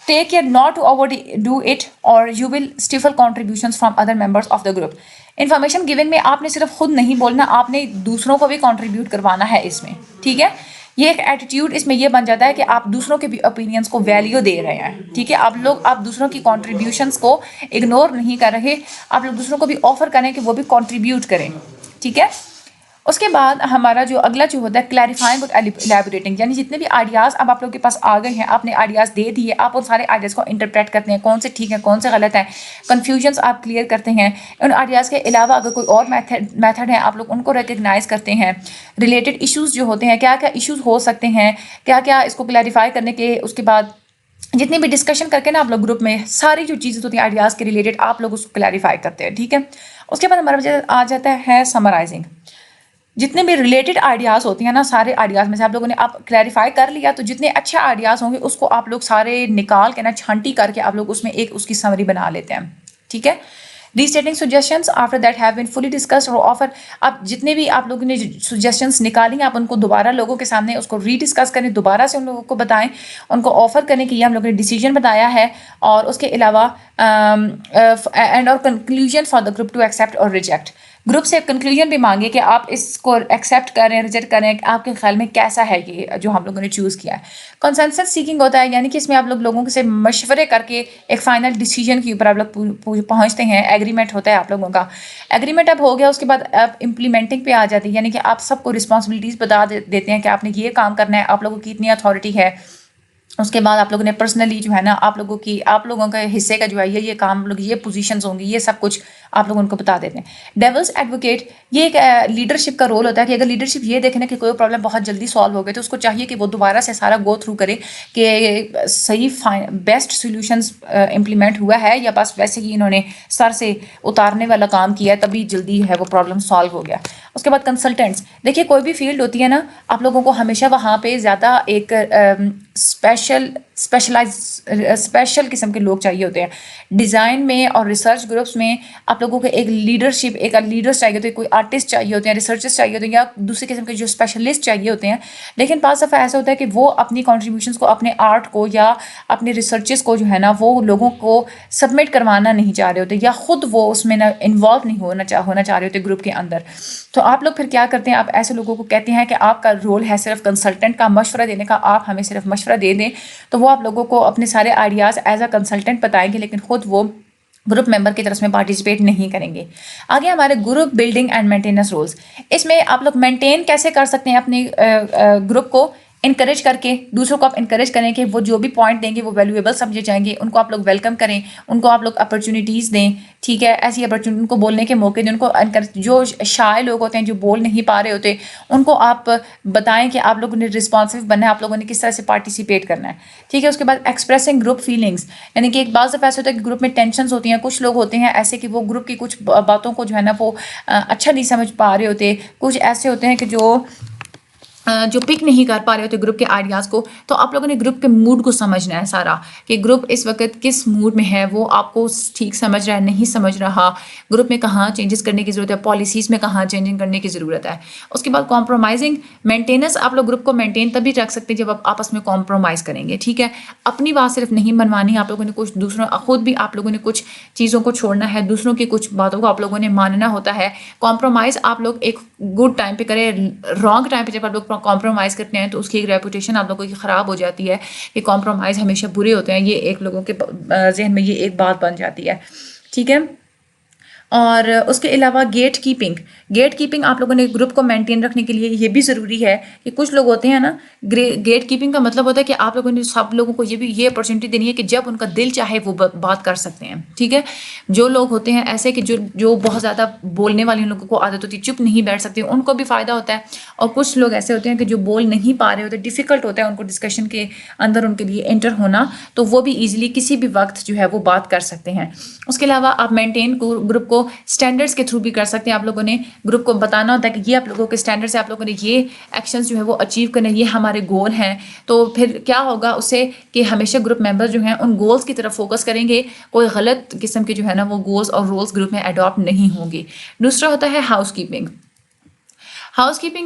take care not to overdo it or you will stifle contributions from other members of the group. Information giving میں آپ نے صرف خود نہیں بولنا، آپ نے دوسروں کو بھی کنٹریبیوٹ کروانا ہے اس میں، ٹھیک ہے. یہ ایک ایٹیٹیوڈ اس میں یہ بن جاتا ہے کہ آپ دوسروں کے بھی اوپینینس کو ویلیو دے رہے ہیں، ٹھیک ہے. آپ دوسروں کی کنٹریبیوشنس کو اگنور نہیں کر رہے، آپ لوگ دوسروں کو بھی آفر کریں کہ وہ بھی کنٹریبیوٹ کریں، ٹھیک ہے. اس کے بعد ہمارا جو اگلا جو ہوتا ہے کلیریفائنگ اور ایلیبریٹنگ، یعنی جتنے بھی آئیڈیاز اب آپ لوگوں کے پاس آ گئے ہیں، آپ نے آئیڈیاز دے دیے، آپ ان سارے آئیڈیاز کو انٹرپریٹ کرتے ہیں کون سے ٹھیک ہیں کون سے غلط ہیں، کنفیوژنس آپ کلیئر کرتے ہیں. ان آئیڈیاز کے علاوہ اگر کوئی اور میتھڈ ہیں آپ لوگ ان کو ریکگنائز کرتے ہیں. ریلیٹڈ ایشوز جو ہوتے ہیں کیا کیا ایشوز ہو سکتے ہیں، کیا کیا اس کو کلیریفائی کرنے کے اس کے بعد جتنی بھی ڈسکشن کر کے نا آپ لوگ گروپ میں ساری جو چیزیں ہوتی ہیں آئیڈیاز کے ریلیٹڈ آپ لوگ اس کو کلیریفائی کرتے ہیں، ٹھیک ہے. اس کے بعد ہمارا آ جاتا ہے سمرائزنگ. جتنے بھی ریلیٹڈ آئیڈیاز ہوتی ہیں نا سارے آئیڈیاز میں سے آپ لوگوں نے آپ کلیریفائی کر لیا تو جتنے اچھے آئیڈیاز ہوں گے اس کو آپ لوگ سارے نکال کے نا چھانٹی کر کے آپ لوگ اس میں ایک اس کی سمری بنا لیتے ہیں، ٹھیک ہے. ریسٹیٹنگ suggestions after that have been fully discussed اور آفر. آپ جتنے بھی آپ لوگوں نے سجیشنس نکالی ہیں آپ ان کو دوبارہ لوگوں کے سامنے اس کو ری ڈسکس کریں، دوبارہ سے ان لوگوں کو بتائیں، ان کو آفر کریں کہ یہ ہم لوگوں نے ڈیسیجن بتایا ہے. اور اس کے علاوہ اینڈ اور conclusion for the group to accept اور ریجیکٹ. گروپ سے کنکلوژن بھی مانگے کہ آپ اس کو ایکسیپٹ کریں ریجیکٹ کریں، آپ کے خیال میں کیسا ہے یہ جو ہم لوگوں نے چوز کیا ہے. کنسنسس سیکنگ ہوتا ہے، یعنی کہ اس میں آپ لوگوں سے مشورے کر کے ایک فائنل ڈیسیجن کے اوپر آپ لوگ پہنچتے ہیں. ایگریمنٹ ہوتا ہے آپ لوگوں کا. ایگریمنٹ اب ہو گیا اس کے بعد آپ امپلیمنٹنگ پہ آ جاتی ہے، یعنی کہ آپ سب کو رسپانسبلٹیز بتا دیتے ہیں کہ آپ نے یہ کام کرنا ہے، آپ لوگوں کی اتنی اتھارٹی ہے. اس کے بعد آپ لوگوں نے پرسنلی جو ہے نا آپ لوگوں کے حصے کا جو ہے یہ کام لوگ یہ پوزیشنز ہوں گی، یہ سب کچھ آپ لوگ ان کو بتا دیتے ہیں. ڈیولس ایڈوکیٹ یہ ایک لیڈرشپ کا رول ہوتا ہے کہ اگر لیڈرشپ یہ دیکھے نا کہ کوئی پرابلم بہت جلدی سالو ہو گئی تو اس کو چاہیے کہ وہ دوبارہ سے سارا گو تھرو کرے کہ صحیح بیسٹ سولوشنز امپلیمنٹ ہوا ہے یا بس ویسے ہی انہوں نے سر سے اتارنے والا کام کیا تبھی جلدی ہے وہ پرابلم سالو ہو گیا. اس کے بعد کنسلٹنٹس، دیکھیے کوئی بھی فیلڈ ہوتی ہے نا آپ لوگوں کو ہمیشہ وہاں پہ زیادہ ایک اسپیشل قسم کے لوگ چاہیے ہوتے ہیں. ڈیزائن میں اور ریسرچ گروپس میں آپ لوگوں کو ایک لیڈرشپ، ایک لیڈرس چاہیے ہوتے ہیں، کوئی آرٹسٹ چاہیے ہوتے ہیں، ریسرچرس چاہیے ہوتے ہیں یا دوسرے قسم کے جو اسپیشلسٹ چاہیے ہوتے ہیں. لیکن بعض دفعہ ایسا ہوتا ہے کہ وہ اپنی کنٹریبیوشنس کو، اپنے آرٹ کو یا اپنے ریسرچز کو جو ہے نا وہ لوگوں کو سبمٹ کروانا نہیں چاہ رہے ہوتے یا خود وہ اس میں انوالو نہیں ہونا چاہ رہے ہوتے گروپ کے اندر. تو آپ لوگ پھر کیا کرتے ہیں، آپ ایسے لوگوں کو کہتے ہیں کہ آپ کا رول ہے صرف کنسلٹنٹ کا، مشورہ دینے کا، آپ ہمیں صرف مشورہ دے دیں. تو وہ آپ لوگوں کو اپنے سارے آئیڈیاز ایز اے کنسلٹنٹ بتائیں گے لیکن خود وہ گروپ ممبر کی طرف میں پارٹیسپیٹ نہیں کریں گے. آگے ہمارے group building and maintenance roles, اس میں آپ لوگ مینٹین کیسے کر سکتے ہیں اپنے گروپ کو، انکریج کر کے دوسروں کو آپ انکریج کریں کہ وہ جو بھی پوائنٹ دیں گے وہ ویلیویبل سمجھے جائیں گے، ان کو آپ لوگ ویلکم کریں، ان کو آپ لوگ اپرچونیٹیز دیں. ٹھیک ہے، ایسی اپرچونیٹی ان کو بولنے کے موقع دیں، ان کو جو شائع لوگ ہوتے ہیں جو بول نہیں پا رہے ہوتے ان کو آپ بتائیں کہ آپ لوگوں نے رسپانسو بننا ہے، آپ لوگوں نے کس طرح سے پارٹیسپیٹ کرنا ہے. ٹھیک ہے، اس کے بعد ایکسپریسنگ گروپ فیلنگس، یعنی کہ ایک بعض دفعہ ایسا ہوتا ہے کہ گروپ میں ٹینشنز ہوتی ہیں، کچھ لوگ ہوتے ہیں ایسے کہ وہ گروپ کی کچھ باتوں کو جو ہے نا وہ اچھا نہیں سمجھ پا رہے ہوتے، کچھ ایسے ہوتے ہیں کہ جو پک نہیں کر پا رہے ہوتے گروپ کے آئیڈیاز کو. تو آپ لوگوں نے گروپ کے موڈ کو سمجھنا ہے سارا کہ گروپ اس وقت کس موڈ میں ہے، وہ آپ کو ٹھیک سمجھ رہا ہے نہیں سمجھ رہا، گروپ میں کہاں چینجز کرنے کی ضرورت ہے، پالیسیز میں کہاں چینجنگ کرنے کی ضرورت ہے. اس کے بعد کمپرومائزنگ مینٹیننس، آپ لوگ گروپ کو مینٹین تبھی رکھ سکتے ہیں جب آپ آپس میں کمپرومائز کریں گے. ٹھیک ہے، اپنی بات صرف نہیں منوانی، آپ لوگوں نے کچھ دوسروں خود بھی آپ لوگوں نے کچھ چیزوں کو چھوڑنا ہے، دوسروں کی کچھ باتوں کو آپ لوگوں نے ماننا ہوتا ہے. کمپرومائز آپ لوگ ایک گڈ ٹائم پہ کریں، رانگ ٹائم پہ جب آپ لوگ کمپرومائز کرتے ہیں تو اس کی ایک ریپوٹیشن آپ لوگوں کی خراب ہو جاتی ہے کہ کمپرومائز ہمیشہ برے ہوتے ہیں. یہ ایک لوگوں کے ذہن میں یہ ایک بات بن جاتی ہے. ٹھیک ہے، اور اس کے علاوہ گیٹ کیپنگ آپ لوگوں نے گروپ کو مینٹین رکھنے کے لیے یہ بھی ضروری ہے کہ کچھ لوگ ہوتے ہیں نا، گیٹ کیپنگ کا مطلب ہوتا ہے کہ آپ لوگوں نے سب لوگوں کو یہ اپرچونیٹی دینی ہے کہ جب ان کا دل چاہے وہ بات کر سکتے ہیں. ٹھیک ہے، جو لوگ ہوتے ہیں ایسے کہ جو بہت زیادہ بولنے والے لوگوں کو عادت ہوتی ہے، چپ نہیں بیٹھ سکتے، ان کو بھی فائدہ ہوتا ہے. اور کچھ لوگ ایسے ہوتے ہیں کہ جو بول نہیں پا رہے ہوتے، ڈیفیکلٹ ہوتا ہے ان کو ڈسکشن کے اندر ان کے لیے انٹر ہونا، تو وہ بھی ایزیلی کسی بھی وقت جو ہے وہ بات کر سکتے ہیں. اس کے علاوہ آپ مینٹین گروپ کو اسٹینڈرڈس کے تھرو بھی کر سکتے ہیں. آپ لوگوں نے گروپ کو بتانا ہوتا ہے کہ یہ آپ لوگوں کے اسٹینڈرڈس ہیں، آپ لوگوں نے یہ ایکشنز جو ہے وہ اچیو کرنے، یہ ہمارے گول ہیں. تو پھر کیا ہوگا اس سے کہ ہمیشہ گروپ ممبر جو ہیں ان گولز کی طرف فوکس کریں گے، کوئی غلط قسم کے جو ہے نا وہ گولز اور رولز گروپ میں اڈاپٹ نہیں ہوں گے. دوسرا ہوتا ہے ہاؤس کیپنگ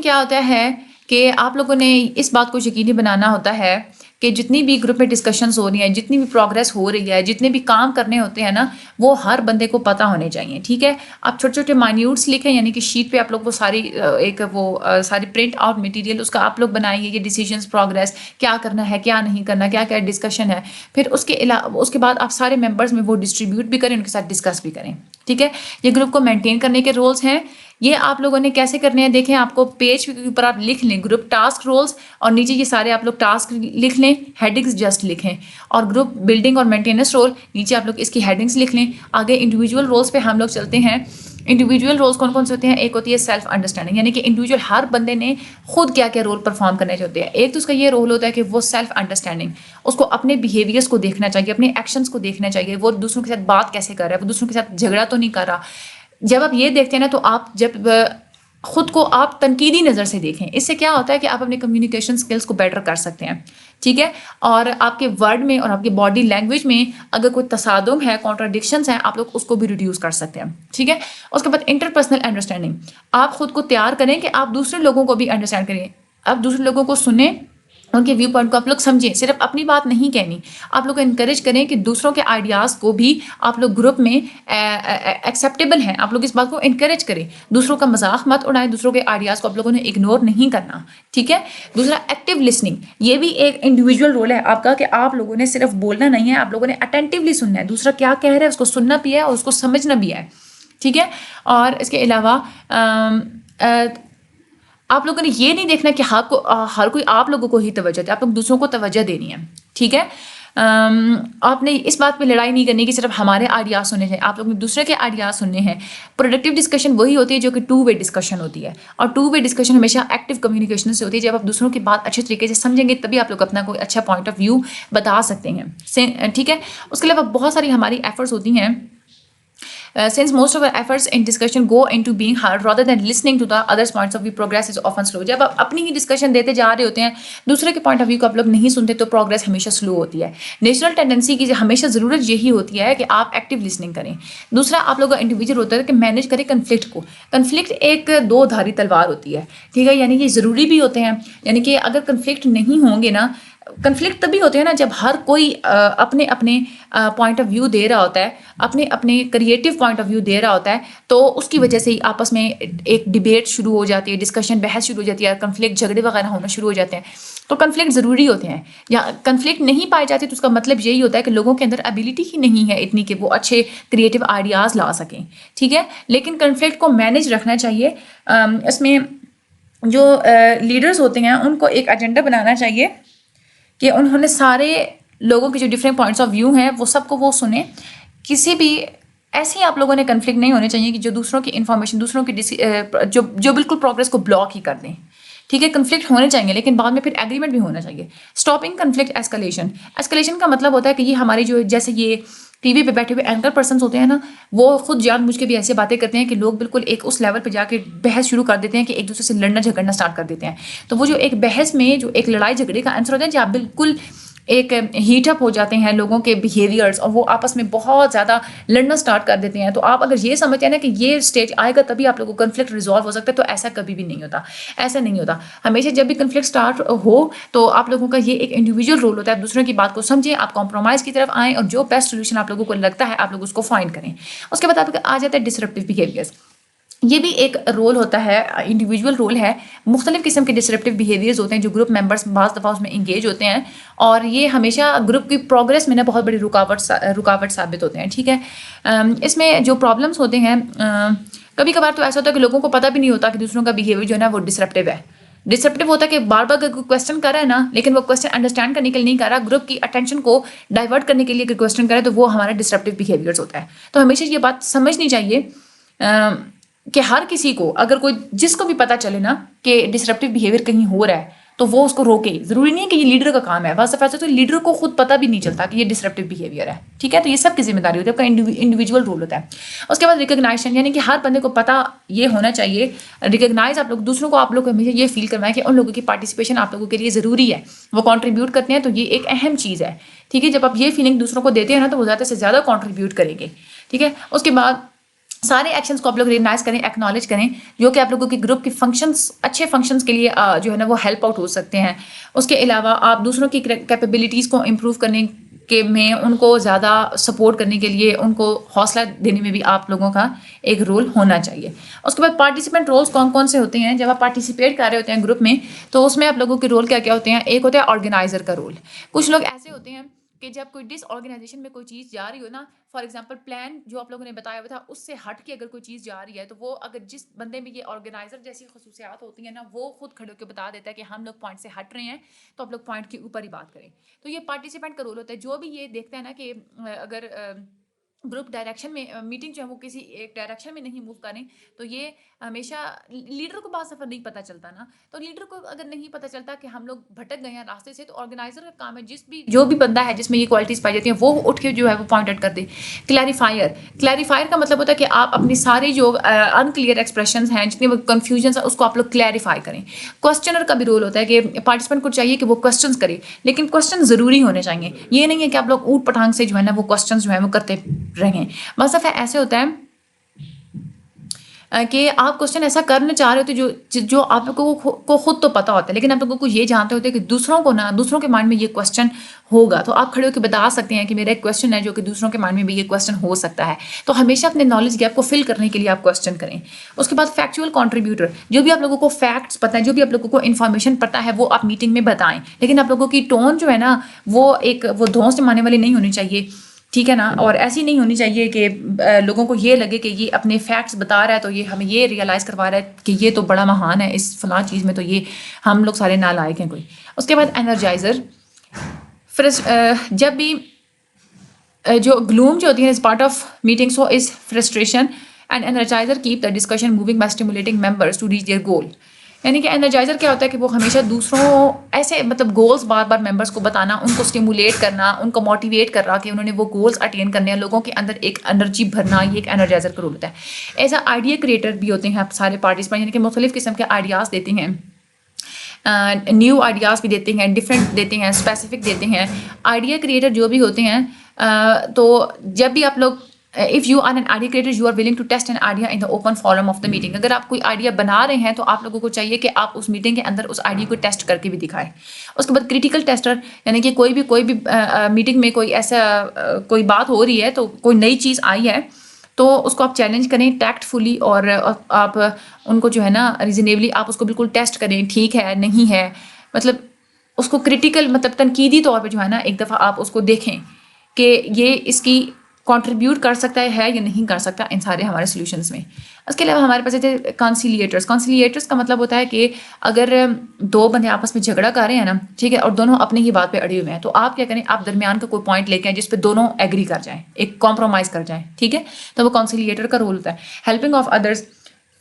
کیا ہوتا ہے کہ آپ لوگوں نے اس بات کو یقینی بنانا ہوتا ہے کہ جتنی بھی گروپ میں ڈسکشنز ہو رہی ہیں، جتنی بھی پروگریس ہو رہی ہے، جتنے بھی کام کرنے ہوتے ہیں نا، وہ ہر بندے کو پتہ ہونے چاہیے. ٹھیک ہے، آپ چھوٹے چھوٹے مائنیوٹس لکھیں، یعنی کہ شیٹ پہ آپ لوگ وہ ساری ساری پرنٹ آؤٹ مٹیریل اس کا آپ لوگ بنائیں گے، یہ ڈیسیجنز، پروگریس کیا کرنا ہے، کیا نہیں کرنا، کیا کیا ڈسکشن ہے. پھر اس کے بعد آپ سارے ممبرز میں وہ ڈسٹریبیوٹ بھی کریں، ان کے ساتھ ڈسکس بھی کریں. ٹھیک ہے، یہ گروپ کو مینٹین کرنے کے رولز ہیں. یہ آپ لوگوں نے کیسے کرنے ہیں دیکھیں، آپ کو پیج کے اوپر آپ لکھ لیں گروپ ٹاسک رولز، اور نیچے یہ سارے آپ لوگ ٹاسک لکھ لیں، ہیڈنگز جسٹ لکھیں. اور گروپ بلڈنگ اور مینٹیننس رول نیچے آپ لوگ اس کی ہیڈنگز لکھ لیں. آگے انڈیویجول رولز پہ ہم لوگ چلتے ہیں. انڈیویجول رولز کون کون سے ہوتے ہیں؟ ایک ہوتی ہے سیلف انڈرسٹینڈنگ، یعنی کہ انڈیویجول ہر بندے نے خود کیا کیا رول پرفارم کرنے ہوتے ہیں. ایک تو اس کا یہ رول ہوتا ہے کہ وہ سیلف انڈرسٹینڈنگ، اس کو اپنے بیہیویئرس کو دیکھنا چاہیے، اپنے ایکشنس کو دیکھنا چاہیے، وہ دوسروں کے ساتھ بات کیسے کر رہا ہے، وہ دوسروں کے ساتھ جھگڑا تو نہیں کر رہا. جب آپ یہ دیکھتے ہیں نا تو آپ جب خود کو آپ تنقیدی نظر سے دیکھیں، اس سے کیا ہوتا ہے کہ آپ اپنے کمیونیکیشن سکلز کو بیٹر کر سکتے ہیں. ٹھیک ہے، اور آپ کے ورڈ میں اور آپ کے باڈی لینگویج میں اگر کوئی تصادم ہے، کانٹراڈکشنز ہیں، آپ لوگ اس کو بھی ریڈیوس کر سکتے ہیں. ٹھیک ہے، اس کے بعد انٹرپرسنل انڈرسٹینڈنگ، آپ خود کو تیار کریں کہ آپ دوسرے لوگوں کو بھی انڈرسٹینڈ کریں، آپ دوسرے لوگوں کو سنیں، ان کے ویو پوائنٹ کو آپ لوگ سمجھیں، صرف اپنی بات نہیں کہنی. آپ لوگ انکریج کریں کہ دوسروں کے آئیڈیاز کو بھی آپ لوگ گروپ میں ایکسیپٹیبل ہیں، آپ لوگ اس بات کو انکریج کریں. دوسروں کا مذاق مت اڑائیں، دوسروں کے آئیڈیاز کو آپ لوگوں نے اگنور نہیں کرنا. ٹھیک ہے، دوسرا ایکٹیو لسننگ، یہ بھی ایک انڈیویجول رول ہے آپ کا کہ آپ لوگوں نے صرف بولنا نہیں ہے، آپ لوگوں نے اٹینٹیولی سننا ہے، دوسرا کیا کہہ رہا ہے اس کو سننا بھی ہے اور اس کو سمجھنا بھی ہے. ٹھیک ہے، اور اس کے علاوہ آپ لوگوں نے یہ نہیں دیکھنا کہ ہر کوئی آپ لوگوں کو ہی توجہ دے، آپ لوگ دوسروں کو توجہ دینی ہے. ٹھیک ہے، آپ نے اس بات پہ لڑائی نہیں کرنی کہ صرف ہمارے آئیڈیاز سننے ہیں، آپ لوگ نے دوسرے کے آئیڈیاز سننے ہیں. پروڈکٹیو ڈسکشن وہی ہوتی ہے جو کہ 2 وے ڈسکشن ہوتی ہے، اور 2 وے ڈسکشن ہمیشہ ایکٹیو کمیونیکیشن سے ہوتی ہے. جب آپ دوسروں کی بات اچھے طریقے سے سمجھیں گے تبھی آپ لوگ اپنا کوئی اچھا پوائنٹ آف ویو بتا سکتے ہیں. ٹھیک ہے. اس کے علاوہ بہت ساری ہماری ایفرٹس ہوتی ہیں. Since most of our efforts in discussion go into being heard rather than listening to the others' points of view, progress is often slow. جب آپ اپنی ہی ڈسکشن دیتے جا رہے ہوتے ہیں، دوسرے کے پوائنٹ آف ویو کو آپ لوگ نہیں سنتے تو پروگرس ہمیشہ سلو ہوتی ہے. نیچرل ٹینڈنسی کی ہمیشہ ضرورت یہی ہوتی ہے کہ آپ ایکٹیو لسننگ کریں. دوسرا آپ لوگ کا انڈیویجول ہوتا ہے کہ مینیج کریں کنفلکٹ کو. کنفلکٹ ایک 2 دھاری تلوار ہوتی ہے، ٹھیک ہے، یعنی کہ ضروری بھی ہوتے ہیں. یعنی کہ اگر کنفلکٹ نہیں ہوں گے نا، کنفلکٹ تبھی ہوتے ہیں نا جب ہر کوئی اپنے اپنے پوائنٹ آف ویو دے رہا ہوتا ہے، اپنے اپنے کریٹیو پوائنٹ آف ویو دے رہا ہوتا ہے، تو اس کی وجہ سے ہی آپس میں ایک ڈبیٹ شروع ہو جاتی ہے، ڈسکشن بحث شروع ہو جاتی ہے، کنفلکٹ جھگڑے وغیرہ ہونا شروع ہو جاتے ہیں. تو کنفلکٹ ضروری ہوتے ہیں. یا کنفلکٹ نہیں پائے جاتے تو اس کا مطلب یہی ہوتا ہے کہ لوگوں کے اندر ابیلٹی ہی نہیں ہے اتنی کہ وہ اچھے کریٹیو آئیڈیاز لا سکیں. ٹھیک ہے. لیکن کنفلکٹ کو مینیج رکھنا چاہیے. اس میں جو لیڈرز ہوتے ہیں ان کو ایک ایجنڈا بنانا چاہیے کہ انہوں نے سارے لوگوں کے جو ڈفرینٹ پوائنٹس آف ویو ہیں وہ سب کو وہ سنیں. کسی بھی ایسے ہی آپ لوگوں نے کنفلکٹ نہیں ہونے چاہیے کہ جو دوسروں کی انفارمیشن، دوسروں کی جو بالکل پروگرس کو بلاک ہی کر دیں. ٹھیک ہے. کنفلکٹ ہونے چاہیے لیکن بعد میں پھر ایگریمنٹ بھی ہونا چاہیے. Stopping conflict escalation. ایسکلیشن کا مطلب ہوتا ہے کہ یہ ہماری جو جیسے یہ ٹی وی پہ بیٹھے ہوئے اینکر پرسنس ہوتے ہیں نا، وہ خود جان بوجھ کے بھی ایسے باتیں کرتے ہیں کہ لوگ بالکل ایک اس لیول پہ جا کے بحث شروع کر دیتے ہیں کہ ایک دوسرے سے لڑنا جھگڑنا اسٹارٹ کر دیتے ہیں. تو وہ جو ایک بحث میں جو ایک لڑائی جھگڑے کا آنسر ہوتا ہے جہاں بالکل ایک ہیٹ اپ ہو جاتے ہیں لوگوں کے بیہیویئرس اور وہ آپس میں بہت زیادہ لڑنا سٹارٹ کر دیتے ہیں. تو آپ اگر یہ سمجھتے ہیں نا کہ یہ اسٹیج آئے گا تبھی آپ لوگوں کو کنفلکٹ ریزالو ہو سکتا ہے، تو ایسا کبھی بھی نہیں ہوتا. ایسا نہیں ہوتا. ہمیشہ جب بھی کنفلکٹ سٹارٹ ہو تو آپ لوگوں کا یہ ایک انڈیویجول رول ہوتا ہے. آپ دوسروں کی بات کو سمجھیں، آپ کمپرومائز کی طرف آئیں اور جو بیسٹ سولوشن آپ لوگوں کو لگتا ہے آپ لوگ اس کو فائنڈ کریں. اس کے بعد آپ آ جاتا ہے ڈسرپٹیو بیہیویئرس. یہ بھی ایک رول ہوتا ہے، انڈیویجول رول ہے. مختلف قسم کے ڈسرپٹیو بیہیویئرز ہوتے ہیں جو گروپ ممبرس بعض دفعہ اس میں انگیج ہوتے ہیں، اور یہ ہمیشہ گروپ کی پروگرس میں نا بہت بڑی رکاوٹ ثابت ہوتے ہیں. ٹھیک ہے. اس میں جو پرابلمس ہوتے ہیں، کبھی کبھار تو ایسا ہوتا ہے کہ لوگوں کو پتہ بھی نہیں ہوتا کہ دوسروں کا بیہیویئر جو ہے نا وہ ڈسرپٹیو ہے. ڈسرپٹیو ہوتا ہے کہ بار بار اگر کوئی کویشچن کر رہا ہے نا، لیکن وہ کویشچن انڈرسٹینڈ کرنے کے لیے نہیں کر رہا، گروپ کی اٹینشن کو ڈائیورٹ کرنے کے لیے اگر کویشچن کرے تو وہ ہمارا ڈسرپٹیو بیہیویئرز ہوتا ہے. تو ہمیشہ یہ بات سمجھنی چاہیے کہ ہر کسی کو، اگر کوئی جس کو بھی پتہ چلے نا کہ ڈسرپٹیو بیہیویئر کہیں ہو رہا ہے تو وہ اس کو روکے. ضروری نہیں ہے کہ یہ لیڈر کا کام ہے، بعض دفعہ تو لیڈر کو خود پتہ بھی نہیں چلتا کہ یہ ڈسرپٹیو بیہیویئر ہے. ٹھیک ہے. تو یہ سب کی ذمہ داری ہوتی ہے، آپ کا انڈیویجول رول ہوتا ہے. اس کے بعد ریکگنائزیشن، یعنی کہ ہر بندے کو پتہ یہ ہونا چاہیے، ریکگنائز آپ لوگ دوسروں کو، آپ لوگ ہمیشہ یہ فیل کروائیں کہ ان لوگوں کی پارٹیسپیشن آپ لوگوں کے لیے ضروری ہے، وہ کنٹریبیوٹ کرتے ہیں. تو یہ ایک اہم چیز ہے. ٹھیک ہے. جب آپ یہ فیلنگ دوسروں کو دیتے ہیں نا تو وہ زیادہ سے زیادہ کنٹریبیوٹ کریں گے. ٹھیک ہے. اس کے بعد سارے ایکشنز کو آپ لوگ ریکگنائز کریں، ایکنالج کریں، جو کہ آپ لوگوں کی گروپ کی فنکشنز، اچھے فنکشنز کے لیے جو ہے نا وہ ہیلپ آؤٹ ہو سکتے ہیں. اس کے علاوہ آپ دوسروں کی کیپیبلٹیز کو امپروو کرنے کے میں ان کو زیادہ سپورٹ کرنے کے لیے ان کو حوصلہ دینے میں بھی آپ لوگوں کا ایک رول ہونا چاہیے. اس کے بعد پارٹیسپینٹ رولز کون کون سے ہوتے ہیں. جب آپ پارٹیسپیٹ کر رہے ہوتے ہیں گروپ میں تو اس میں آپ لوگوں کے رول کیا کیا ہوتے ہیں. ایک ہوتا ہے آرگنائزر کا رول. کچھ لوگ ایسے ہوتے ہیں کہ جب کوئی ڈس آرگنائزیشن میں کوئی چیز جا رہی ہو نا، فار ایگزامپل پلان جو آپ لوگوں نے بتایا ہوا تھا اس سے ہٹ کے اگر کوئی چیز جا رہی ہے تو وہ اگر جس بندے میں یہ آرگنائزر جیسی خصوصیات ہوتی ہیں نا، وہ خود کھڑے ہو کے بتا دیتا ہے کہ ہم لوگ پوائنٹ سے ہٹ رہے ہیں تو آپ لوگ پوائنٹ کے اوپر ہی بات کریں. تو یہ پارٹیسپینٹ کا رول ہوتا ہے. جو بھی یہ دیکھتا ہے نا کہ اگر گروپ ڈائریکشن میں میٹنگ جو ہے وہ کسی ایک ڈائریکشن میں نہیں موو کریں تو یہ ہمیشہ لیڈر کو بعض دفعہ نہیں پتہ چلتا نا. تو لیڈر کو اگر نہیں پتہ چلتا کہ ہم لوگ بھٹک گئے ہیں راستے سے، تو آرگنائزر کا کام ہے جو بھی بندہ ہے جس میں یہ کوالٹیز پائی جاتی ہیں وہ اٹھ کے جو ہے وہ پوائنٹ آؤٹ کر دے. کلیریفائر کا مطلب ہوتا ہے کہ آپ اپنی ساری جو ان کلیئر ایکسپریشنز ہیں، جتنی وہ کنفیوژنس ہیں، اس کو آپ لوگ کلیریفائی کریں. کوسچنر کا بھی رول ہوتا ہے کہ پارٹیسپینٹ کو چاہیے کہ وہ کوسچنز کرے، لیکن کوسچن ضروری ہونے چاہیے. یہ نہیں ہے کہ آپ لوگ اوٹ پٹانگ سے جو ہے نا وہ کوسچنز جو ہے وہ کرتے رہیں. بعض دفعہ ایسے ہوتا ہے کہ آپ کوسچن ایسا کرنا چاہ رہے ہوتے جو آپ لوگوں کو خود تو پتہ ہوتا ہے، لیکن آپ لوگوں کو یہ جانتے ہوتے کہ دوسروں کے مائنڈ میں یہ کوسچن ہوگا، تو آپ کھڑے ہو کے بتا سکتے ہیں کہ میرا ایک کوسچن ہے جو کہ دوسروں کے مائنڈ میں بھی یہ کوسچن ہو سکتا ہے. تو ہمیشہ اپنے نالج گیپ کو فل کرنے کے لیے آپ کوسچن کریں. اس کے بعد فیکچوئل کنٹریبیوٹر، جو بھی آپ لوگوں کو فیکٹس پتہ ہے، جو بھی آپ لوگوں کو انفارمیشن پتہ ہے وہ آپ میٹنگ میں بتائیں، لیکن آپ لوگوں کی ٹون جو ہے نا وہ دھونس جمانے والی نہیں ہونی چاہیے. ٹھیک ہے نا. اور ایسی نہیں ہونی چاہیے کہ لوگوں کو یہ لگے کہ یہ اپنے فیکٹس بتا رہا ہے تو یہ ہمیں یہ ریئلائز کروا رہا ہے کہ یہ تو بڑا مہان ہے اس فلاں چیز میں، تو یہ ہم لوگ سارے نالائق ہیں کوئی. اس کے بعد انرجائزر. جب بھی جو گلوم جو ہوتی ہے is part of meeting so is frustration and energizer keep the discussion moving by stimulating members to reach their goal. یعنی کہ انرجائزر کیا ہوتا ہے کہ وہ ہمیشہ دوسروں ایسے مطلب گولز بار بار ممبرس کو بتانا, ان کو اسٹیمولیٹ کرنا, ان کو موٹیویٹ کر رہا کہ انہوں نے وہ گولز اٹین کرنے ہیں, لوگوں کے اندر ایک انرجی بھرنا, یہ ایک انرجائزر کا رول ہوتا ہے. ایز اے آئیڈیا کریٹر بھی ہوتے ہیں سارے پارٹیسپینٹ, یعنی کہ مختلف قسم کے آئیڈیاز دیتے ہیں, نیو آئیڈیاز بھی دیتے ہیں, ڈفرینٹ دیتے ہیں, اسپیسیفک دیتے ہیں. آئیڈیا کریٹر جو بھی ہوتے ہیں تو جب بھی آپ لوگ if you are an idea creator you are willing to test an idea in the open forum of the meeting. اگر آپ کوئی آئیڈیا بنا رہے ہیں تو آپ لوگوں کو چاہیے کہ آپ اس میٹنگ کے اندر اس آئیڈیا کو ٹیسٹ کر کے بھی دکھائیں. اس کے بعد کریٹیکل ٹیسٹر, یعنی کہ کوئی بھی میٹنگ میں کوئی ایسا کوئی بات ہو رہی ہے تو کوئی نئی چیز آئی ہے تو اس کو آپ چیلنج کریں ٹیکٹ فلی, اور آپ ان کو جو ہے نا ریزنیبلی آپ اس کو بالکل ٹیسٹ کریں, ٹھیک ہے نہیں ہے, مطلب اس کو کریٹیکل مطلب تنقیدی طور پہ جو ہے نا ایک دفعہ آپ اس کو دیکھیں کہ یہ اس کی کنٹریبیوٹ کر سکتا ہے یا نہیں کر سکتا ان سارے ہمارے سولوشنس میں. اس کے علاوہ ہمارے پاس تھے کنسیلیٹرس. کنسیلیٹرس کا مطلب ہوتا ہے کہ اگر دو بندے آپس میں جھگڑا کر رہے ہیں نا, ٹھیک ہے, اور دونوں اپنی ہی بات پہ اڑے ہوئے ہیں, تو آپ کیا کریں, آپ درمیان کا کوئی پوائنٹ لے کے آئیں جس پہ دونوں ایگری کر جائیں, ایک کمپرومائز کر جائیں, ٹھیک ہے, تو وہ کنسیلیٹر کا رول ہوتا ہے. Helping of others,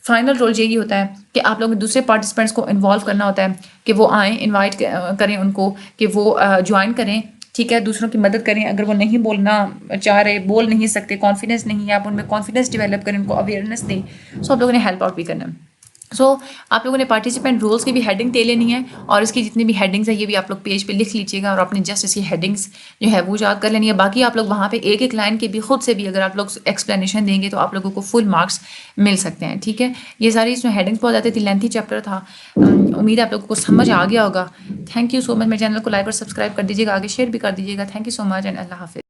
final role یہی ہوتا ہے کہ آپ لوگوں نے دوسرے پارٹیسپینٹس کو انوالو کرنا ہوتا ہے کہ وہ آئیں, انوائٹ کریں ان کو کہ وہ جوائن کریں, ٹھیک ہے, دوسروں کی مدد کریں. اگر وہ نہیں بولنا چاہ رہے, بول نہیں سکتے, کانفیڈنس نہیں ہے, آپ ان میں کانفیڈنس ڈیولپ کریں, ان کو اویئرنیس دیں. سو آپ لوگوں نے ہیلپ آؤٹ بھی کرنا ہے. سو آپ لوگوں نے پارٹیسپینٹ رولس کی بھی ہیڈنگ دے لینی ہے, اور اس کی جتنی بھی ہیڈنگس ہیں یہ بھی آپ لوگ پیج پہ لکھ لیجیے گا, اور اپنے جسٹ اس کی ہیڈنگس جو ہے وہ یاد کر لینی ہے. باقی آپ لوگ وہاں پہ ایک ایک لائن کے بھی خود سے بھی اگر آپ لوگ ایکسپلینیشن دیں گے تو آپ لوگوں کو فل مارکس مل سکتے ہیں, ٹھیک ہے. یہ ساری اس میں ہیڈنگس بہت آتی تھی, لینتھی چیپٹر تھا, امید ہے آپ لوگوں کو سمجھ آ گیا ہوگا. تھینک یو سو مچ. میرے چینل کو لائک اور سبسکرائب کر دیجیے گا, آگے شیئر بھی کر دیجیے گا. Thank you so much and اللہ حافظ.